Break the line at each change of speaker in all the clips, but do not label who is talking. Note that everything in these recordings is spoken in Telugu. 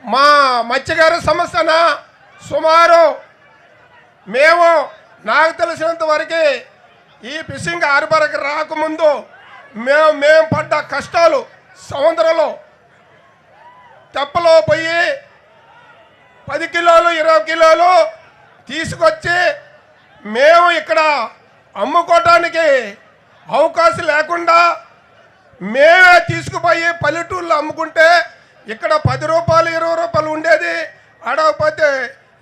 మా మత్స్యకార సంస్థన సుమారు నాకు తెలిసినంత వరకు ఈ ఫిషింగ్ హార్బర్కి రాకముందు మేము పడ్డ కష్టాలు సముద్రంలో తెప్పలో పోయి 10 కిలోలు 20 కిలోలు తీసుకొచ్చి మేము ఇక్కడ అమ్ముకోవటానికి అవకాశం లేకుండా మేమే తీసుకుపోయి పల్లెటూళ్ళు అమ్ముకుంటే ఇక్కడ 10 రూపాయలు 20 రూపాయలు ఉండేది, అడగకపోతే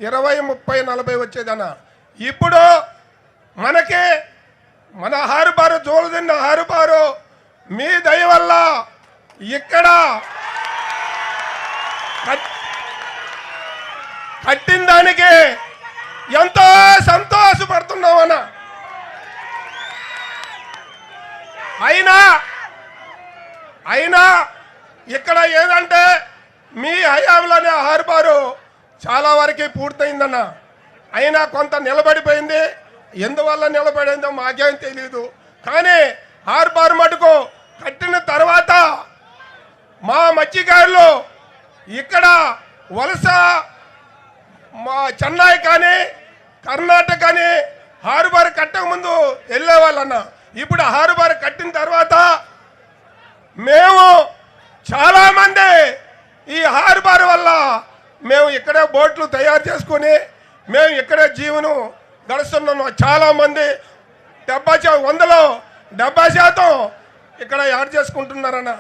20, 30, 40 వచ్చేదన్న. ఇప్పుడు మనకి మన హార్బరు జోలుదిన్న హార్బరు మీ దయ వల్ల ఇక్కడ కట్టిన దానికి ఎంతో సంతోషపడుతున్నామన్న. అయినా ఇక్కడ ఏదంటే మీ హయాంలోనే హార్బరు చాలా వరకు పూర్తయిందన్న. అయినా కొంత నిలబడిపోయింది. ఎందువల్ల నిలబడిందో మాకేం తెలియదు. కానీ హార్బర్ మటుకు కట్టిన తర్వాత మా మత్స్యకారులు ఇక్కడ వలస మా చెన్నై కానీ కర్ణాటక కానీ హార్బర్ కట్టక ముందు వెళ్ళేవాళ్ళన్న. ఇప్పుడు హార్బర్ కట్టిన తర్వాత మేము చాలామంది ఈ హార్బర్ వల్ల మేము ఇక్కడే బోట్లు తయారు చేసుకుని మేము ఇక్కడే జీవనం గడుస్తున్నాము. చాలామంది 100% ఇక్కడ యాడ్ చేసుకుంటున్నారన్న.